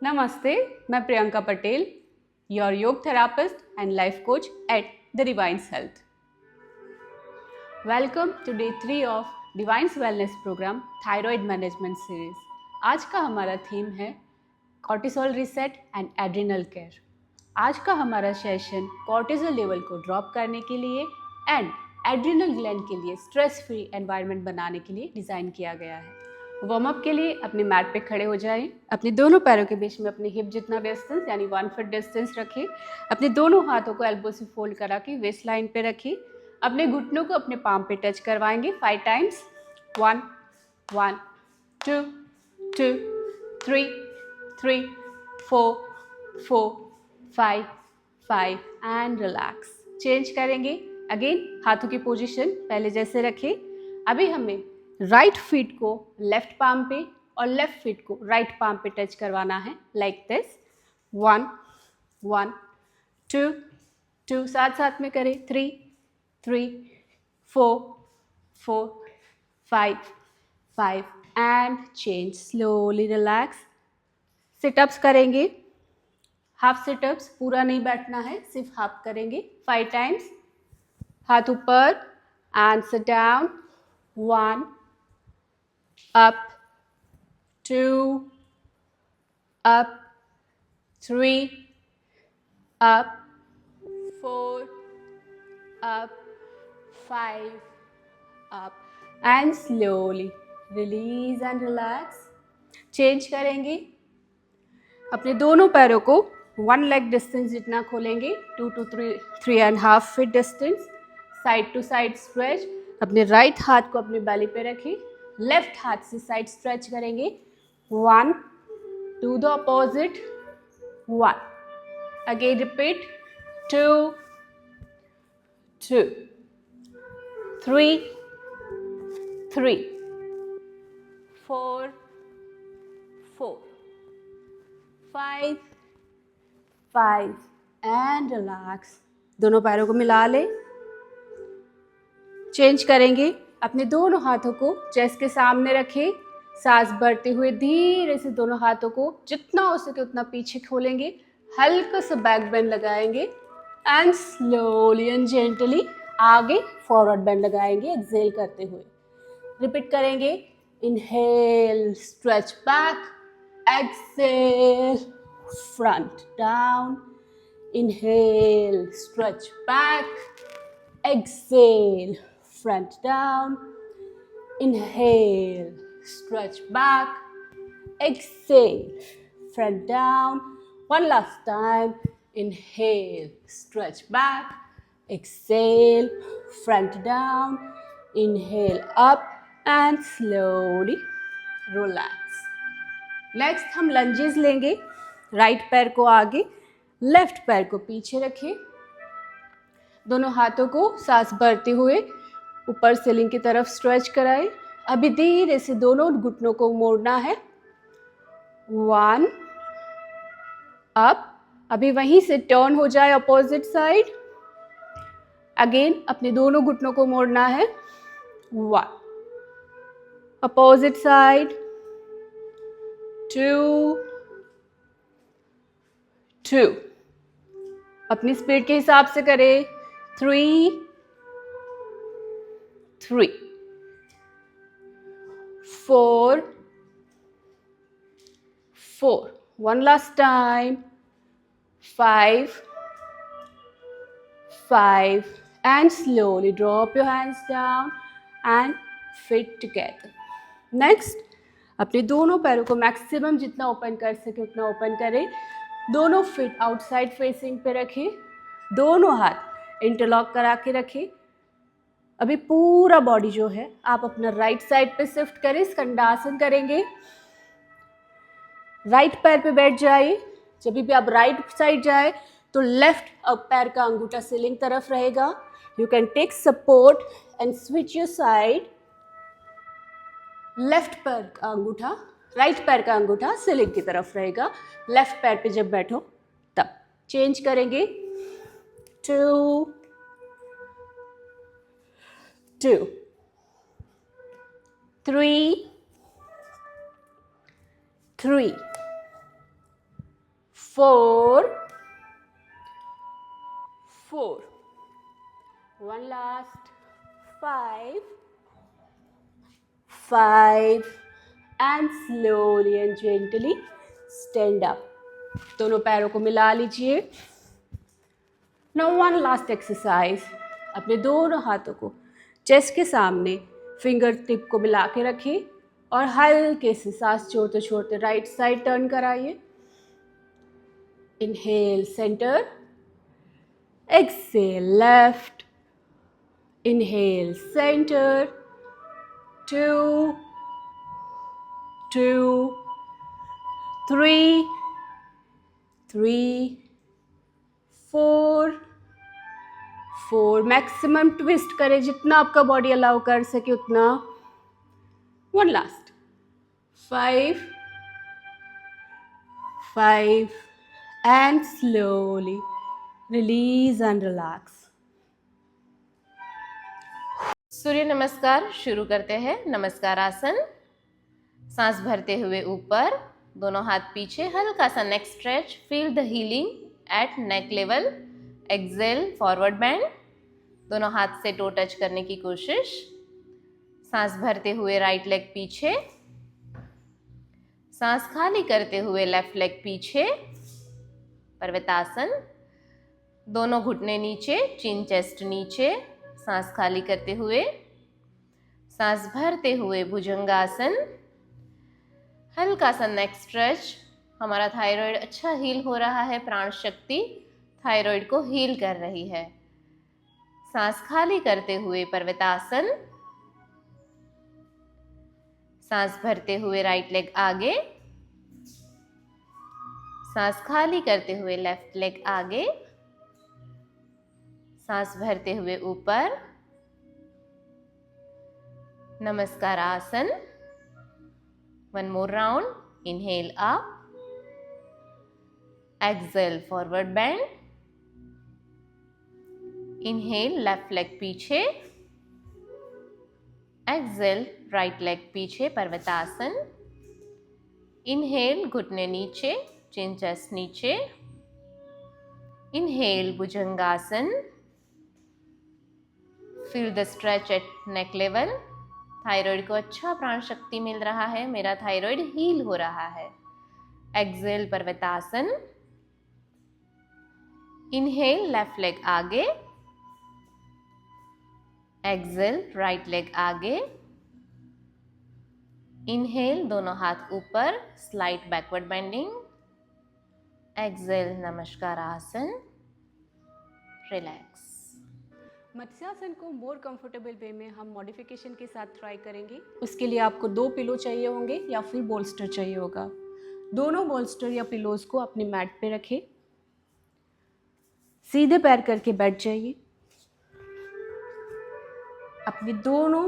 नमस्ते, मैं Priyanka Patel, your yoga therapist and life coach at the Divine's health. Welcome to day 3 of Divine's wellness programme thyroid management series. आज का हमारा theme है cortisol reset and adrenal care. आज का हमारा सेशन कॉर्टिसोल लेवल को ड्रॉप करने के लिए एंड एड्रिनल ग्लैंड के लिए स्ट्रेस फ्री एनवायरनमेंट बनाने के लिए डिज़ाइन किया गया है। वार्म अप के लिए अपने मैट पे खड़े हो जाएं। अपने दोनों पैरों के बीच में अपनी हिप जितना डिस्टेंस यानी 1 फुट डिस्टेंस रखें। अपने दोनों हाथों को एल्बो से फोल्ड करा के वेस्ट लाइन पे रखें। अपने घुटनों को अपने पाम पे टच करवाएंगे 5 टाइम्स। 1 1 2 2 3 3 4 4 5 5 and relax. चेंज करेंगे। अगेन हाथों की पोजीशन पहले जैसे रखें। अभी हमें राइट फीट को लेफ्ट पाम पे और लेफ्ट फीट को राइट पाम पे टच करवाना है लाइक दिस। 1 1 2 2 साथ साथ में करें। 3 3 4 4 5 5 and change. Slowly relax. Sit-ups करेंगे। हाफ सिटअप्स, पूरा नहीं बैठना है, सिर्फ हाफ करेंगे 5 टाइम्स। हाथ ऊपर and sit down. 1 up 2 up 3 up 4 up 5 up and slowly release and relax। Change करेंगे। अपने दोनों पैरों को 1 लेग डिस्टेंस जितना खोलेंगे, 2 to 3.5 feet distance. Side to side stretch. अपने राइट हाथ को अपने बेली पे रखें। लेफ्ट हाथ से साइड स्ट्रेच करेंगे। 1 to the opposite. 1 again repeat. 2 2 3 3 4 4 5 5 and relax. दोनों पैरों को मिला ले। चेंज करेंगे। अपने दोनों हाथों को चेस्ट के सामने रखें। सांस भरते हुए धीरे से दोनों हाथों को जितना हो सके उतना पीछे खोलेंगे। हल्का सा बैक बेंड लगाएंगे एंड स्लोली एंड जेंटली आगे फॉरवर्ड बेंड लगाएंगे एक्सहेल करते हुए। रिपीट करेंगे। Inhale stretch back, exhale front down. Inhale stretch back, exhale front down। Inhale stretch back, exhale front down। One last time। Inhale stretch back, exhale front down। Inhale up and slowly relax। Next हम lunges लेंगे। Right पैर को आगे, left पैर को पीछे रखें। दोनों हाथों को सांस भरते हुए ऊपर सीलिंग की तरफ स्ट्रेच कराएं। अभी धीरे से दोनों घुटनों को मोड़ना है। 1 अप। अभी वहीं से टर्न हो जाए अपोजिट साइड। अगेन अपने दोनों घुटनों को मोड़ना है। 1 अपोजिट साइड। 2 2 अपनी स्पीड के हिसाब से करें। 3 3 4 4 one last time। 5 5 and slowly drop your hands down and fit together। next अपने दोनों पैरों को मैक्सिमम जितना ओपन कर सके उतना ओपन करें। दोनों फीट आउटसाइड फेसिंग पे रखें। दोनों हाथ इंटरलॉक करा के रखें। अभी पूरा बॉडी जो है आप अपना राइट साइड पे शिफ्ट करें। स्कंदासन करेंगे। राइट पैर पे बैठ जाइए। जब भी आप राइट साइड जाए तो लेफ्ट पैर का अंगूठा सीलिंग तरफ रहेगा। You can take support and switch your side. Left पैर का अंगूठा, राइट पैर का अंगूठा सीलिंग की तरफ रहेगा। लेफ्ट पैर पे जब बैठो तब चेंज करेंगे। 2 2 3 3 4 4 one last 5 5 and slowly and gently stand up. दोनों पैरों को मिला लीजिए. Now one last exercise. अपने दोनों हाथों को चेस्ट के सामने फिंगर टिप को मिला के रखिए और हल्के से सांस छोड़ते छोड़ते राइट साइड टर्न कराइए. Inhale center, exhale left, inhale center, 2 2 3 3 4 4. Maximum twist करें जितना आपका बॉडी अलाउ कर सके उतना. One last 5 5 and slowly release and relax. सूर्य नमस्कार शुरू करते हैं. नमस्कार आसन. सांस भरते हुए ऊपर, दोनों हाथ पीछे, हल्का सा neck stretch. Feel the healing at neck level. Exhale forward bend. दोनों हाथ से टो टच करने की कोशिश. सांस भरते हुए राइट लेग पीछे. सांस खाली करते हुए लेफ्ट लेग पीछे. पर्वतासन. दोनों घुटने नीचे, चिन चेस्ट नीचे. सांस खाली करते हुए. सांस भरते हुए भुजंगासन. हल्का सा नेक स्ट्रेच. हमारा थायराइड अच्छा हील हो रहा है. प्राण शक्ति थायराइड को हील कर रही है. सांस खाली करते हुए पर्वतासन. सांस भरते हुए राइट लेग आगे. सांस खाली करते हुए लेफ्ट लेग आगे. सांस भरते हुए ऊपर. नमस्कार आसन. One more round. Inhale up. Exhale forward bend. Inhale left leg पीछे. एक्सेल राइट लेग पीछे. पर्वतासन. इनहेल घुटने नीचे, चिन चेस्ट नीचे. Inhale bhujangasana. Feel the stretch at neck level. Thyroid को अच्छा प्राण शक्ति मिल रहा है. मेरा थायराइड हील हो रहा है. एक्सेल पर्वतासन. इनहेल लेफ्ट लेग आगे. एक्सेल राइट लेग आगे. इनहेल दोनों हाथ ऊपर, स्लाइट बैकवर्ड बेंडिंग. एक्सेल नमस्कार आसन. रिलैक्स. मत्स्यासन को मोर कंफर्टेबल वे में हम मॉडिफिकेशन के साथ ट्राई करेंगे. उसके लिए आपको 2 पिलो चाहिए होंगे या फिर बोल्स्टर चाहिए होगा. दोनों बोल्स्टर या पिलोज को अपने मैट पे रखें. सीधे पैर करके बैठ जाइए. अपने दोनों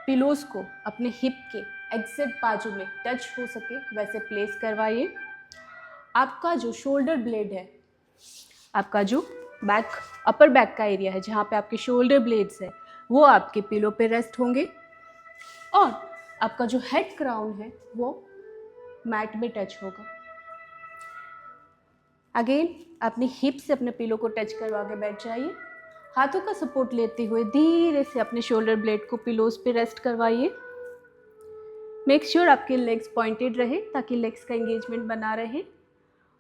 पिलोज को अपने हिप के एग्जैक्ट बाजू में टच हो सके वैसे प्लेस करवाइए. आपका जो शोल्डर ब्लेड है, आपका जो बैक अपर बैक का एरिया है जहाँ पे आपके शोल्डर ब्लेड्स है, वो आपके पिलो पे रेस्ट होंगे और आपका जो हेड क्राउन है वो मैट में टच होगा. अगेन अपनी हिप से अपने पिलो को टच करवा के बैठ जाइए. हाथों का सपोर्ट लेते हुए धीरे से अपने शोल्डर ब्लेड को पिलोज पे रेस्ट करवाइए. मेक श्योर आपके लेग्स पॉइंटेड रहे ताकि लेग्स का एंगेजमेंट बना रहे.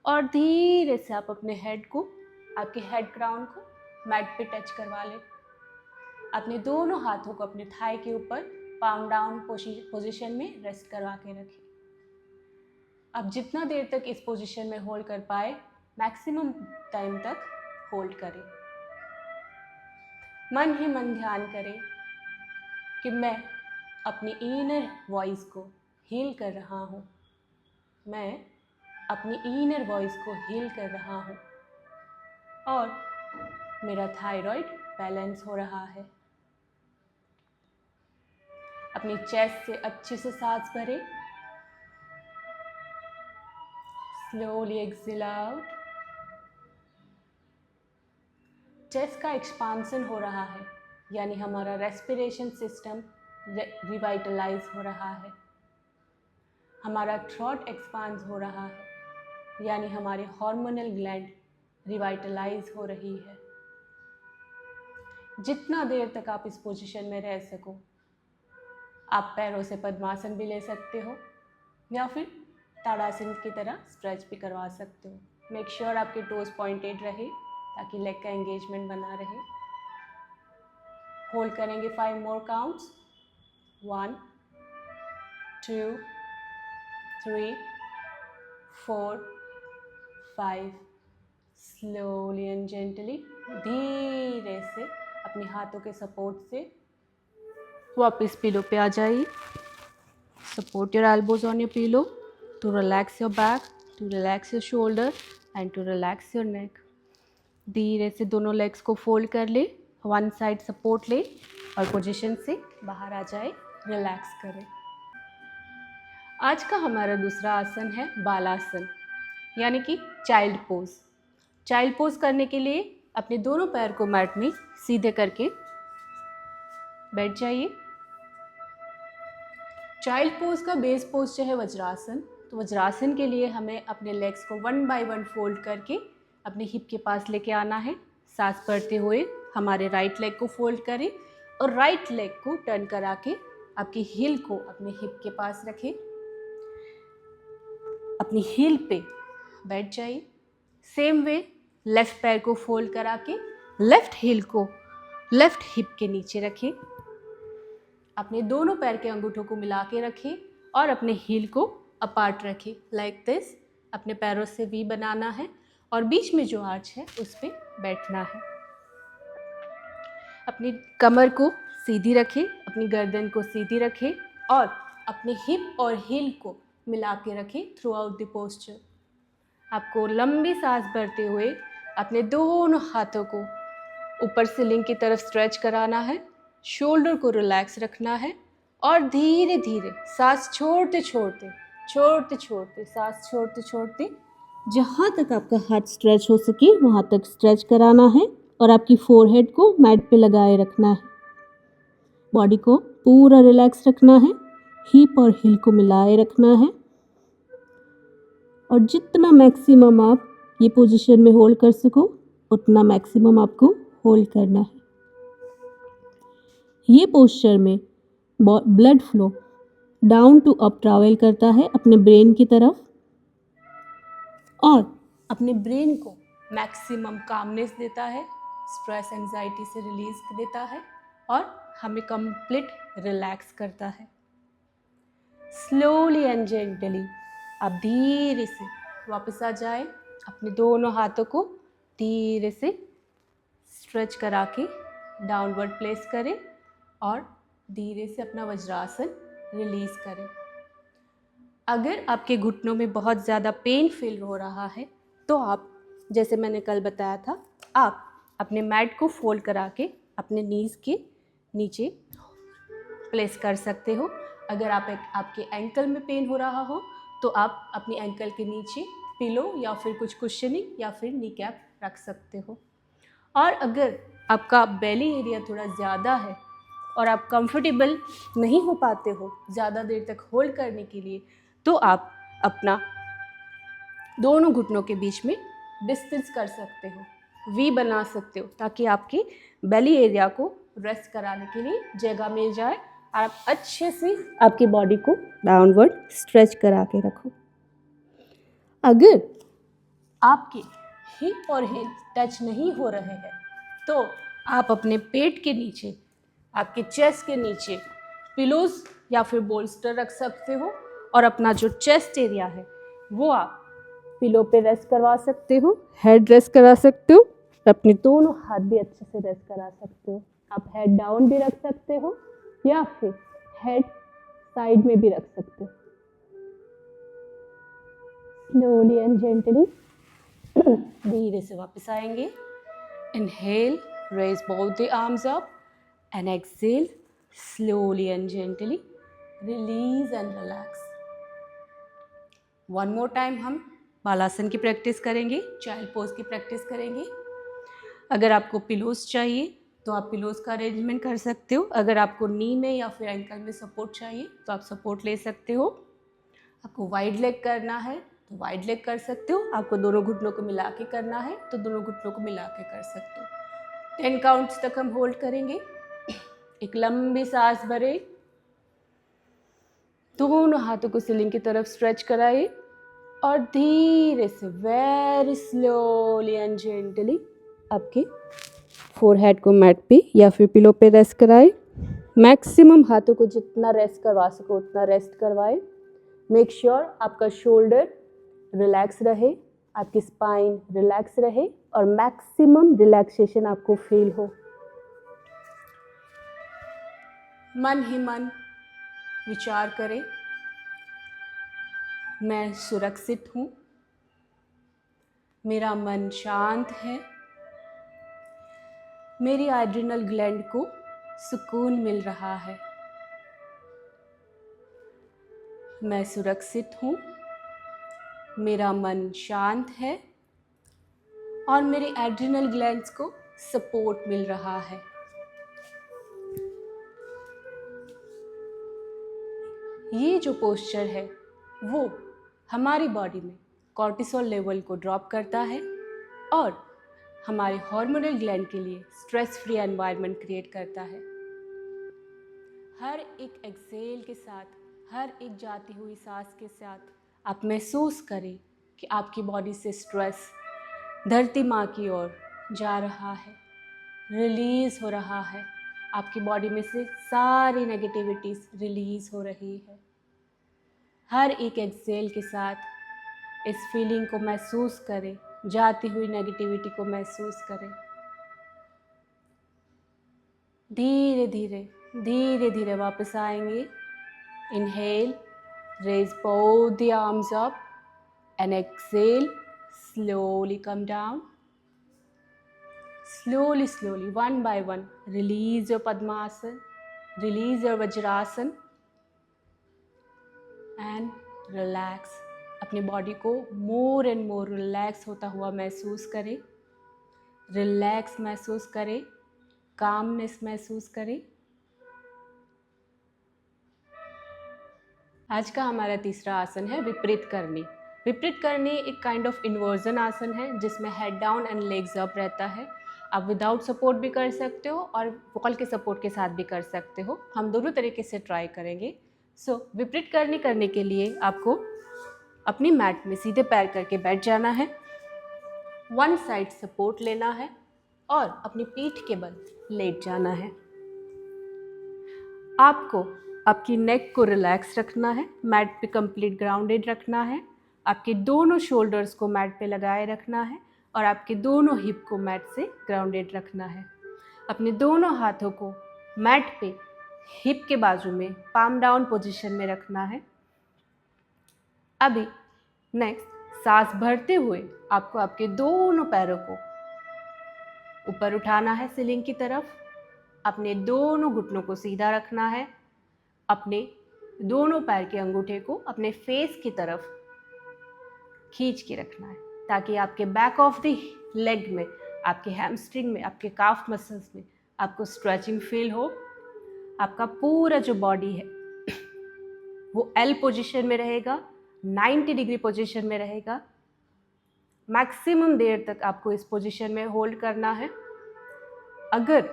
और धीरे से आप अपने हेड को, आपके हेड क्राउन को मैट पे टच करवा लें. अपने दोनों हाथों को अपने थाई के ऊपर पाम डाउन पोजीशन में रेस्ट करवा के रखें. आप जितना देर तक इस पोजीशन में होल्ड कर पाए मैक्सिमम टाइम तक होल्ड करें. मन ही मन ध्यान करें कि मैं अपनी इनर वॉइस को हील कर रहा हूँ. मैं अपनी इनर वॉइस को हील कर रहा हूँ और मेरा थायराइड बैलेंस हो रहा है. अपनी चेस्ट से अच्छे से सांस भरें. Slowly exhale out. चेस्ट का एक्सपांसन हो रहा है यानी हमारा रेस्पिरेशन सिस्टम रिवाइटलाइज हो रहा है. हमारा थ्रोट एक्सपांड हो रहा है. यानी हमारे हार्मोनल ग्लैंड रिवाइटलाइज हो रही है। जितना देर तक आप इस पोजीशन में रह सको, आप पैरों से पद्मासन भी ले सकते हो या फिर ताड़ासन की तरह स्ट्रेच भी करवा सकते हो। मेक श्योर आपके टोज पॉइंटेड रहे ताकि लेग का एंगेजमेंट बना रहे। होल्ड करेंगे 5 मोर काउंट्स। 1 2 3 4 5। स्लोली एंड जेंटली, धीरे से अपने हाथों के सपोर्ट से वापस पिलो पे आ जाइए। Support your elbows on your pillow to relax your back, to relax your shoulder and to relax your neck. धीरे से दोनों लेग्स को फोल्ड कर ले, वन साइड सपोर्ट ले और पोजीशन से बाहर आ जाए, रिलैक्स करें। आज का हमारा दूसरा आसन है बालासन, यानी कि चाइल्ड पोज। चाइल्ड पोज करने के लिए अपने दोनों पैर को मैट में सीधे करके बैठ जाइए। चाइल्ड पोज का बेस पोज जो है वज्रासन, तो वज्रासन के लिए हमें अपने लेग्स को 1 बाय 1 फोल्ड करके अपने हिप के पास लेके आना है। सांस भरते हुए हमारे राइट लेग को फोल्ड करें और राइट लेग को टर्न करा के आपकी हील को अपने हिप के पास रखें। अपनी हील पे बैठ जाइए। सेम वे लेफ्ट पैर को फोल्ड करा के लेफ्ट हील को लेफ्ट हिप के नीचे रखें। अपने दोनों पैर के अंगूठों को मिला के रखें और अपने हील को अपार्ट रखें लाइक दिस। अपने पैरों से वी बनाना है और बीच में जो आर्च है उस पर बैठना है। अपनी कमर को सीधी रखें, अपनी गर्दन को सीधी रखें और अपने हिप और हील को मिला के रखें थ्रू आउट द पोस्चर। आपको लंबी सांस भरते हुए अपने दोनों हाथों को ऊपर सीलिंग की तरफ स्ट्रेच कराना है, शोल्डर को रिलैक्स रखना है और धीरे धीरे सांस छोड़ते छोड़ते सांस छोड़ते छोड़ते जहाँ तक आपका हाथ स्ट्रेच हो सके वहाँ तक स्ट्रेच कराना है और आपकी फोरहेड को मैट पे लगाए रखना है। बॉडी को पूरा रिलैक्स रखना है, हिप और हिल को मिलाए रखना है और जितना मैक्सिमम आप ये पोजीशन में होल्ड कर सको उतना मैक्सिमम आपको होल्ड करना है। ये पोस्चर में blood flow down to up travel करता है अपने ब्रेन की तरफ और अपने ब्रेन को मैक्सिमम कामनेस देता है, स्ट्रेस एंजाइटी से रिलीज देता है और हमें कंप्लीट रिलैक्स करता है। स्लोली एंड जेंटली आप धीरे से वापस आ जाए। अपने दोनों हाथों को धीरे से स्ट्रेच करा के डाउनवर्ड प्लेस करें और धीरे से अपना वज्रासन रिलीज करें। अगर आपके घुटनों में बहुत ज़्यादा पेन फील हो रहा है तो आप, जैसे मैंने कल बताया था, आप अपने मैट को फोल्ड करा के अपने नीज के नीचे प्लेस कर सकते हो। अगर आपके एंकल में पेन हो रहा हो तो आप अपनी एंकल के नीचे पिलो या फिर कुछ कुशनिंग या फिर नी कैप रख सकते हो। और अगर आपका बेली एरिया थोड़ा ज़्यादा है और आप कंफर्टेबल नहीं हो पाते हो ज़्यादा देर तक होल्ड करने के लिए, तो आप अपना दोनों घुटनों के बीच में डिस्टेंस कर सकते हो, वी बना सकते हो, ताकि आपकी बेली एरिया को रेस्ट कराने के लिए जगह मिल जाए और आप अच्छे से आपकी बॉडी को डाउनवर्ड स्ट्रेच करा के रखो। अगर आपके हिप और हील टच नहीं हो रहे हैं तो आप अपने पेट के नीचे, आपके चेस्ट के नीचे पिलोज या फिर बोल्स्टर रख सकते हो और अपना जो चेस्ट एरिया है वो आप पिलो पे रेस्ट करवा सकते हो, हेड रेस्ट करा सकते हो, अपने दोनों हाथ भी अच्छे से रेस्ट करा सकते हो। आप हेड डाउन भी रख सकते हो या फिर हेड साइड में भी रख सकते हो। स्लोली एंड जेंटली धीरे से वापस आएंगे। Inhale, raise both the arms up and exhale, slowly and gently release and relax. One more time हम बालासन की प्रैक्टिस करेंगे, चाइल्ड पोज की प्रैक्टिस करेंगे। अगर आपको पिलोज चाहिए तो आप पिलोज का अरेंजमेंट कर सकते हो। अगर आपको नी में या फिर एंकल में सपोर्ट चाहिए तो आप सपोर्ट ले सकते हो। आपको वाइड लेग करना है, तो वाइड लेग कर सकते हो। आपको दोनों घुटनों को मिला के करना है तो दोनों घुटनों को मिला के कर सकते हो। 10 काउंट्स तक हम होल्ड करेंगे। एक लंबी सांस भरे, दोनों हाथों को सीलिंग की तरफ स्ट्रेच कराइए और धीरे से वेरी स्लोली एंड जेंटली आपके फोरहेड को मैट पे या फिर पिलो पे रेस्ट कराए। मैक्सिमम हाथों को जितना रेस्ट करवा सको उतना रेस्ट करवाए। मेक श्योर आपका शोल्डर रिलैक्स रहे, आपकी स्पाइन रिलैक्स रहे और मैक्सिमम रिलैक्सेशन आपको फील हो। मन ही मन विचार करें, मैं सुरक्षित हूँ, मेरा मन शांत है, मेरी एड्रिनल ग्लैंड को सुकून मिल रहा है, मैं सुरक्षित हूँ, मेरा मन शांत है और मेरे एड्रिनल ग्लैंड्स को सपोर्ट मिल रहा है। ये जो पोस्चर है वो हमारी बॉडी में कॉर्टिसोल लेवल को ड्रॉप करता है और हमारे हार्मोनल ग्लैंड के लिए स्ट्रेस फ्री एनवायरनमेंट क्रिएट करता है। हर एक एक्सेल के साथ, हर एक जाती हुई सांस के साथ आप महसूस करें कि आपकी बॉडी से स्ट्रेस धरती माँ की ओर जा रहा है, रिलीज़ हो रहा है। आपकी बॉडी में से सारी नेगेटिविटीज़ रिलीज़ हो रही है। हर एक एक्सेल के साथ इस फीलिंग को महसूस करें, जाती हुई नेगेटिविटी को महसूस करें। धीरे धीरे धीरे धीरे वापस आएंगे। Inhale, raise both the arms up and exhale, slowly come down. Slowly, slowly, one by one, release your Padmasana, release your Vajrasana and relax. अपनी बॉडी को मोर एंड मोर रिलैक्स होता हुआ महसूस करें, रिलैक्स महसूस करें, कामनेस महसूस करें। आज का हमारा तीसरा आसन है विपरीत करनी। विपरीत करनी एक काइंड ऑफ इन्वर्जन आसन है जिसमें head down and legs up रहता है। आप विदाउट सपोर्ट भी कर सकते हो और वॉल के सपोर्ट के साथ भी कर सकते हो। हम दोनों तरीके से ट्राई करेंगे। विपरीत करनी करने के लिए आपको अपनी मैट में सीधे पैर करके बैठ जाना है, वन साइड सपोर्ट लेना है और अपनी पीठ के बल लेट जाना है। आपको आपकी नेक को रिलैक्स रखना है, मैट पे कंप्लीट ग्राउंडेड रखना है, आपके दोनों शोल्डर्स को मैट पे लगाए रखना है और आपके दोनों हिप को मैट से ग्राउंडेड रखना है। अपने दोनों हाथों को मैट पे हिप के बाजू में पाम डाउन पोजीशन में रखना है। अभी नेक्स्ट सांस भरते हुए आपको आपके दोनों पैरों को ऊपर उठाना है सीलिंग की तरफ। अपने दोनों घुटनों को सीधा रखना है। अपने दोनों पैर के अंगूठे को अपने फेस की तरफ खींच के रखना है ताकि आपके बैक ऑफ द लेग में, आपके हैमस्ट्रिंग में, आपके काफ मसल्स में आपको स्ट्रेचिंग फील हो। आपका पूरा जो बॉडी है वो एल पोजीशन में रहेगा, 90 डिग्री पोजीशन में रहेगा। मैक्सिमम देर तक आपको इस पोजीशन में होल्ड करना है। अगर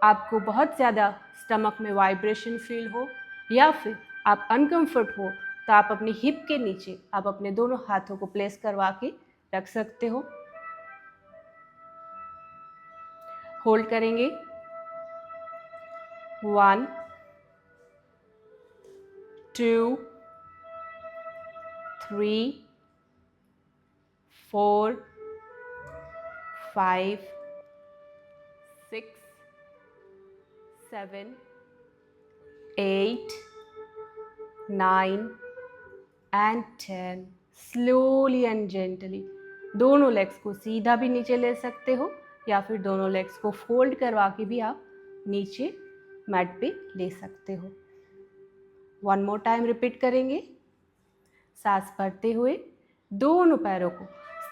आपको बहुत ज़्यादा स्टमक में वाइब्रेशन फील हो या फिर आप अनकंफर्ट हो तो आप अपनी हिप के नीचे आप अपने दोनों हाथों को प्लेस करवा के रख सकते हो। होल्ड करेंगे 1 2 3 4 5 6 7 8 9 and 10। स्लोली एंड जेंटली दोनों लेग्स को सीधा भी नीचे ले सकते हो या फिर दोनों लेग्स को फोल्ड करवा के भी आप नीचे मैट पे ले सकते हो। वन मोर टाइम रिपीट करेंगे। सांस भरते हुए दोनों पैरों को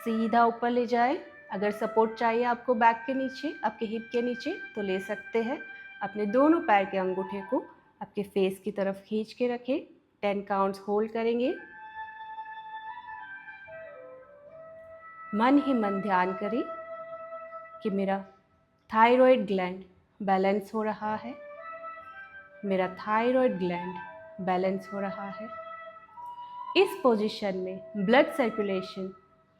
सीधा ऊपर ले जाए। अगर सपोर्ट चाहिए आपको बैक के नीचे, आपके हिप के नीचे तो ले सकते हैं। अपने दोनों पैर के अंगूठे को आपके फेस की तरफ खींच के रखें। 10 काउंट्स होल्ड करेंगे। मन ही मन ध्यान करें कि मेरा थायराइड ग्लैंड बैलेंस हो रहा है, मेरा थायराइड ग्लैंड बैलेंस हो रहा है। इस पोजीशन में ब्लड सर्कुलेशन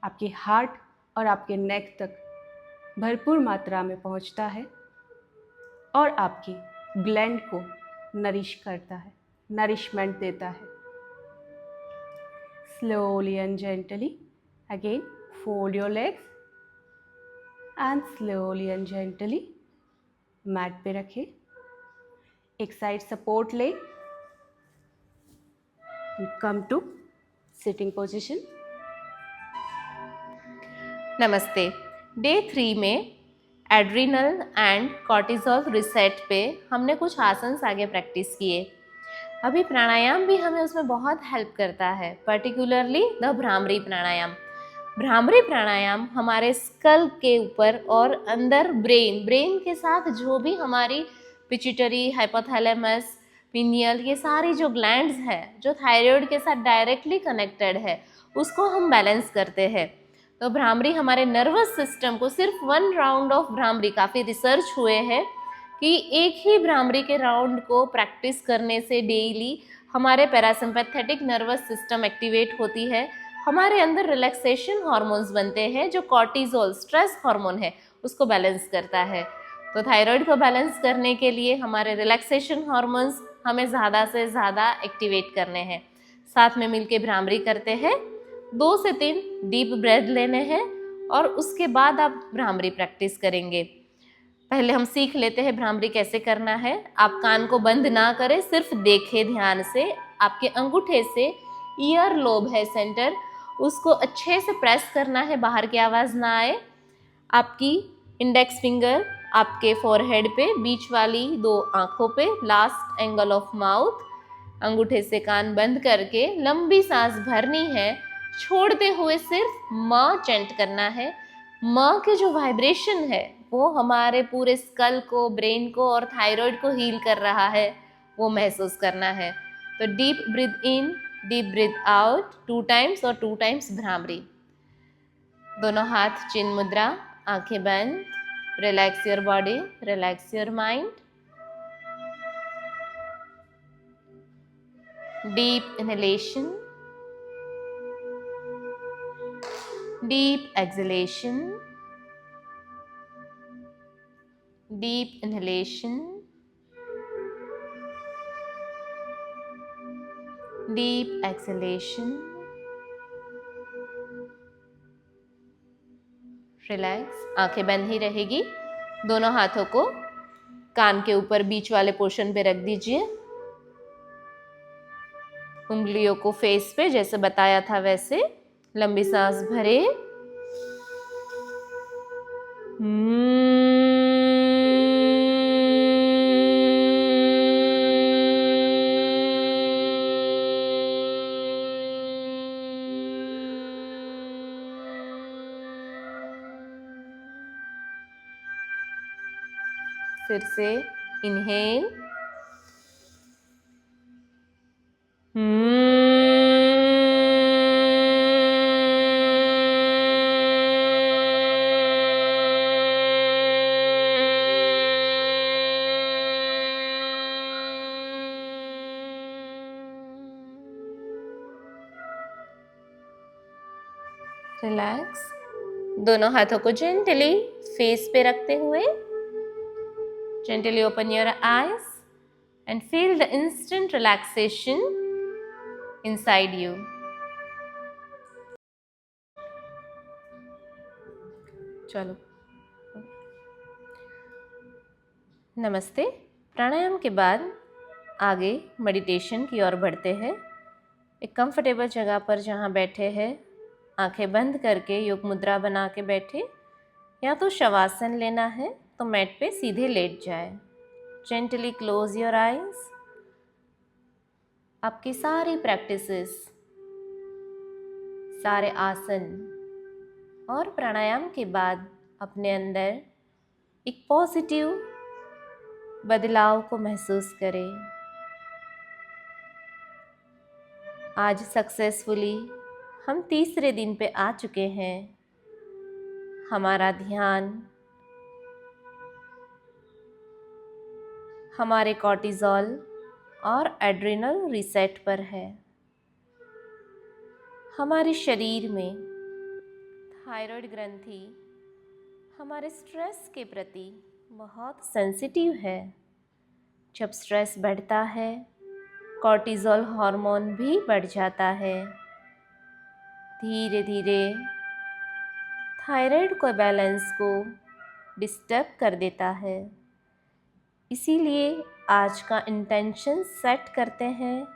आपके हार्ट और आपके नेक तक भरपूर मात्रा में पहुंचता है और आपकी ग्लैंड को नरिश करता है, नरिशमेंट देता है। Slowly and gently again fold your legs and slowly and gently mat पे रखें। एक साइड सपोर्ट लें, कम टू सिटिंग पोजीशन। नमस्ते। डे 3 में एड्रिनल एंड कॉर्टिसोल रिसेट पे हमने कुछ आसन्स आगे प्रैक्टिस किए। अभी प्राणायाम भी हमें उसमें बहुत हेल्प करता है, पर्टिकुलरली द भ्रामरी प्राणायाम। भ्रामरी प्राणायाम हमारे स्कल के ऊपर और अंदर ब्रेन के साथ जो भी हमारी पिट्यूटरी, हाइपोथैलेमस, पिनियल, ये सारी जो ग्लैंड्स है जो थायराइड के साथ डायरेक्टली कनेक्टेड है, उसको हम बैलेंस करते हैं। तो भ्रामरी हमारे नर्वस सिस्टम को, सिर्फ 1 राउंड ऑफ भ्रामरी, काफ़ी रिसर्च हुए हैं कि एक ही भ्रामरी के राउंड को प्रैक्टिस करने से डेली हमारे पैरासिम्पैथेटिक नर्वस सिस्टम एक्टिवेट होती है, हमारे अंदर रिलैक्सेशन हार्मोन्स बनते हैं, जो कॉर्टिसोल स्ट्रेस हार्मोन है उसको बैलेंस करता है। तो थायराइड को बैलेंस करने के लिए हमारे रिलैक्सेशन हार्मोन्स हमें ज़्यादा से ज़्यादा एक्टिवेट करने हैं। साथ में मिलके भ्रामरी करते हैं, 2 से 3 डीप ब्रेथ लेने हैं और उसके बाद आप भ्रामरी प्रैक्टिस करेंगे। पहले हम सीख लेते हैं भ्रामरी कैसे करना है। आप कान को बंद ना करें, सिर्फ देखें ध्यान से। आपके अंगूठे से ईयर लोब है सेंटर, उसको अच्छे से प्रेस करना है, बाहर की आवाज़ ना आए। आपकी इंडेक्स फिंगर आपके फोरहेड पे, बीच वाली 2 आँखों पे, लास्ट एंगल ऑफ माउथ। अंगूठे से कान बंद करके लंबी सांस भरनी है, छोड़ते हुए सिर्फ म चेंट करना है। म के जो वाइब्रेशन है वो हमारे पूरे स्कल को, ब्रेन को और थायराइड को हील कर रहा है, वो महसूस करना है। तो डीप ब्रीथ इन, डीप ब्रीथ आउट 2 टाइम्स और 2 टाइम्स भ्रामरी। दोनों हाथ चिन मुद्रा, आंखें बंद। Relax your body, relax your mind. Deep inhalation, deep exhalation, deep inhalation, deep exhalation, relax. आंखें बंद ही रहेगी। दोनों हाथों को कान के ऊपर बीच वाले पोर्शन पे रख दीजिए। उंगलियों को फेस पे जैसे बताया था वैसे लंबी सांस भरे। फिर से इनहेल, रिलैक्स। दोनों हाथों को जेंटली फेस पे रखते हुए gently open your eyes and feel the instant relaxation inside you. चलो, नमस्ते। प्राणायाम के बाद आगे मेडिटेशन की ओर बढ़ते हैं। एक कंफर्टेबल जगह पर जहाँ बैठे हैं, आंखें बंद करके योग मुद्रा बना के बैठे, या तो शवासन लेना है तो मैट पे सीधे लेट जाए। Gently close your eyes. आपकी सारी प्रैक्टिसेस, सारे आसन और प्राणायाम के बाद अपने अंदर एक पॉजिटिव बदलाव को महसूस करें। आज सक्सेसफुली हम तीसरे दिन पे आ चुके हैं। हमारा ध्यान हमारे कॉर्टिसोल और एड्रिनल रीसेट पर है। हमारे शरीर में थायराइड ग्रंथि हमारे स्ट्रेस के प्रति बहुत सेंसिटिव है। जब स्ट्रेस बढ़ता है, कॉर्टिसोल हार्मोन भी बढ़ जाता है। धीरे धीरे थायराइड को बैलेंस को डिस्टर्ब कर देता है। इसीलिए आज का इंटेंशन सेट करते हैं,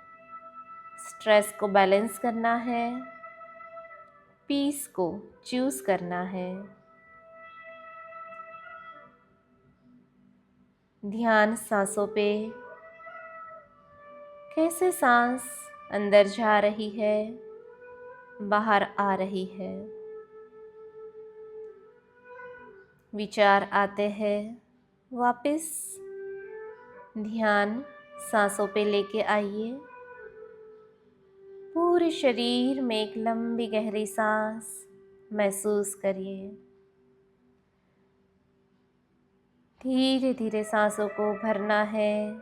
स्ट्रेस को बैलेंस करना है, पीस को चूज करना है। ध्यान सांसों पे, कैसे सांस अंदर जा रही है, बाहर आ रही है। विचार आते हैं, वापस ध्यान सांसों पे लेके आइए। पूरे शरीर में एक लंबी गहरी सांस महसूस करिए। धीरे धीरे सांसों को भरना है,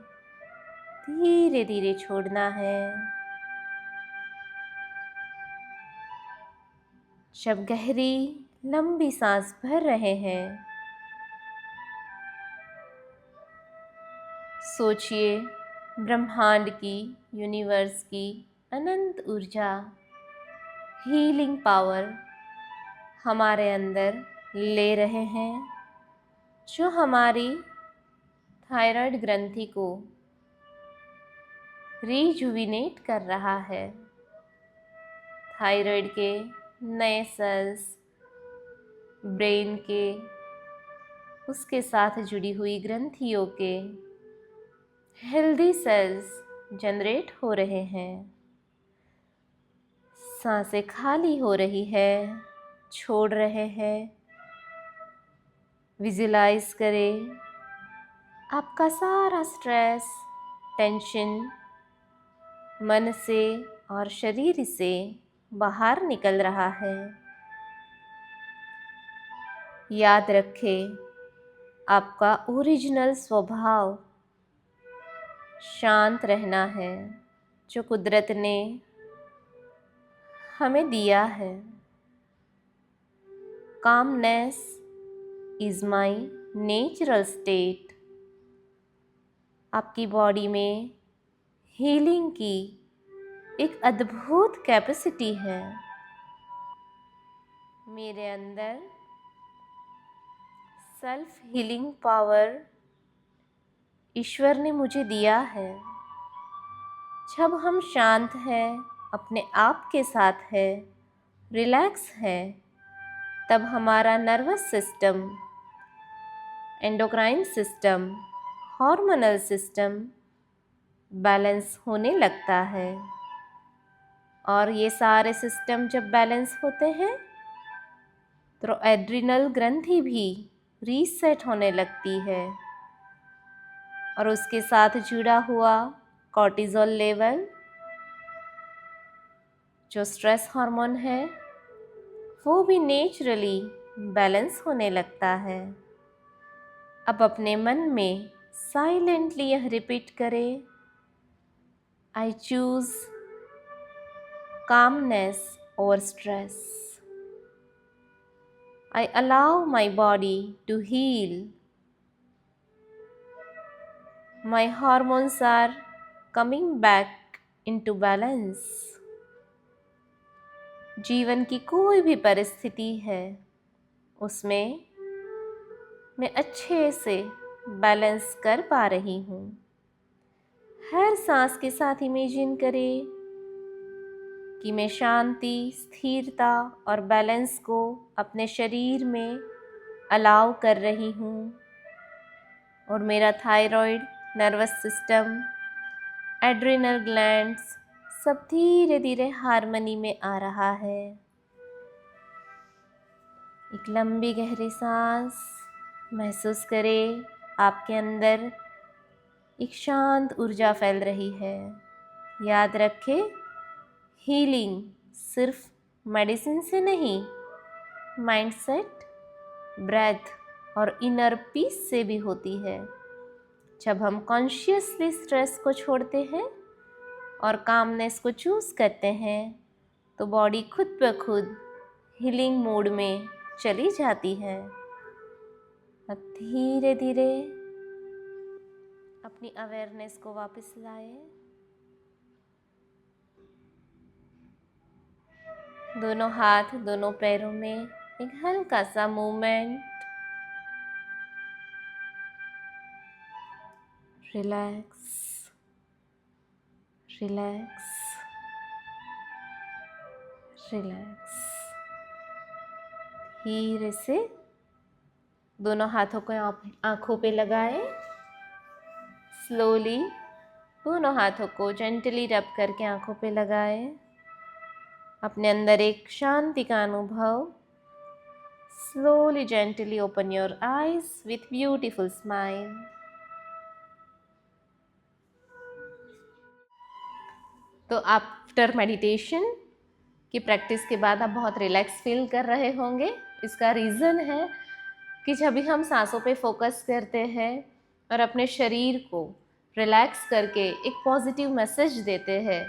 धीरे धीरे छोड़ना है। जब गहरी लंबी सांस भर रहे हैं, सोचिए ब्रह्मांड की, यूनिवर्स की अनंत ऊर्जा, हीलिंग पावर हमारे अंदर ले रहे हैं, जो हमारी थायराइड ग्रंथि को रिजुविनेट कर रहा है। थायराइड के नए सेल्स, ब्रेन के, उसके साथ जुड़ी हुई ग्रंथियों के हेल्दी सेल्स जनरेट हो रहे हैं। सांसें खाली हो रही है, छोड़ रहे हैं। विजुलाइज करें, आपका सारा स्ट्रेस, टेंशन मन से और शरीर से बाहर निकल रहा है। याद रखें, आपका ओरिजिनल स्वभाव शांत रहना है, जो कुदरत ने हमें दिया है। Calmness is my natural state. आपकी बॉडी में हीलिंग की एक अद्भुत कैपेसिटी है। मेरे अंदर सेल्फ हीलिंग पावर ईश्वर ने मुझे दिया है। जब हम शांत हैं, अपने आप के साथ है, रिलैक्स है, तब हमारा nervous system, endocrine system, hormonal system balance होने लगता है। और ये सारे सिस्टम जब बैलेंस होते हैं, तो एड्रिनल ग्रंथि भी रीसेट होने लगती है और उसके साथ जुड़ा हुआ कॉर्टिसोल लेवल, जो स्ट्रेस हार्मोन है, वो भी नेचुरली बैलेंस होने लगता है। अब अपने मन में साइलेंटली यह रिपीट करें, I choose calmness over stress. I allow my body to heal. My hormones are coming back into balance. जीवन की कोई भी परिस्थिति है, उसमें मैं अच्छे से बैलेंस कर पा रही हूँ। हर सांस के साथ इमेजिन करें कि मैं शांति, स्थिरता और बैलेंस को अपने शरीर में अलाउ कर रही हूँ और मेरा thyroid, nervous system, adrenal glands सब धीरे धीरे हार्मनी में आ रहा है। एक लंबी गहरी सांस महसूस करें, आपके अंदर एक शांत ऊर्जा फैल रही है। याद रखें, हीलिंग सिर्फ मेडिसिन से नहीं, माइंडसेट, ब्रेथ और इनर पीस से भी होती है। जब हम कॉन्शियसली स्ट्रेस को छोड़ते हैं और कामनेस को चूज करते हैं तो बॉडी खुद ब खुद हीलिंग मोड में चली जाती है। अब धीरे धीरे अपनी अवेयरनेस को वापस लाए। दोनों हाथ दोनों पैरों में एक हल्का सा मूवमेंट। Relax relax relax. धीरे से दोनों हाथों को आंखों पे लगाए। स्लोली दोनों हाथों को जेंटली रब करके आंखों पे लगाए। अपने अंदर एक शांति का अनुभव। Slowly gently open your eyes with beautiful smile. तो आफ्टर मेडिटेशन की प्रैक्टिस के बाद आप बहुत रिलैक्स फील कर रहे होंगे। इसका रीज़न है कि जब भी हम सांसों पे फोकस करते हैं और अपने शरीर को रिलैक्स करके एक पॉजिटिव मैसेज देते हैं,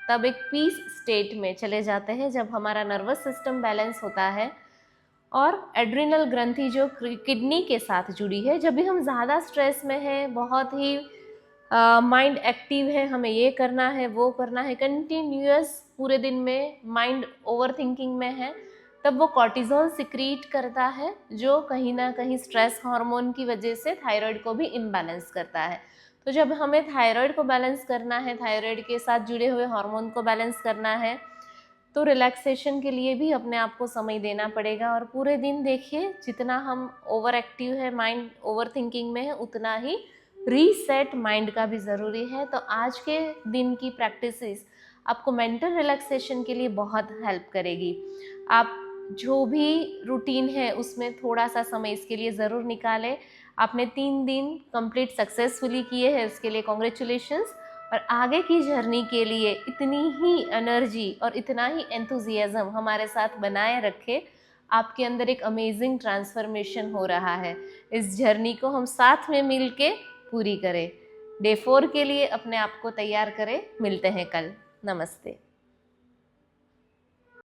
तब एक पीस स्टेट में चले जाते हैं जब हमारा नर्वस सिस्टम बैलेंस होता है और एड्रिनल ग्रंथि जो किडनी के साथ जुड़ी है। जब भी हम ज़्यादा स्ट्रेस में हैं, बहुत ही माइंड एक्टिव है, हमें ये करना है वो करना है, कंटिन्यूअस पूरे दिन में माइंड ओवर थिंकिंग में है, तब वो कॉर्टिजोल सिक्रीट करता है जो कहीं ना कहीं स्ट्रेस हार्मोन की वजह से थायराइड को भी इम्बैलेंस करता है। तो जब हमें थायराइड को बैलेंस करना है, थायराइड के साथ जुड़े हुए हार्मोन को बैलेंस करना है, तो रिलैक्सेशन के लिए भी अपने आप को समय देना पड़ेगा। और पूरे दिन देखिए, जितना हम ओवर एक्टिव है, माइंड ओवर थिंकिंग में है, उतना ही रीसेट माइंड का भी ज़रूरी है। तो आज के दिन की प्रैक्टिसेस आपको मेंटल रिलैक्सेशन के लिए बहुत हेल्प करेगी। आप जो भी रूटीन है उसमें थोड़ा सा समय इसके लिए ज़रूर निकालें। आपने 3 दिन कंप्लीट सक्सेसफुली किए हैं, इसके लिए कॉन्ग्रेचुलेशंस। और आगे की जर्नी के लिए इतनी ही एनर्जी और इतना ही एंथुजियाज्म हमारे साथ बनाए रखें। आपके अंदर एक अमेजिंग ट्रांसफॉर्मेशन हो रहा है। इस जर्नी को हम साथ में मिल के पूरी करें। डे 4 के लिए अपने आप को तैयार करें। मिलते हैं कल। नमस्ते।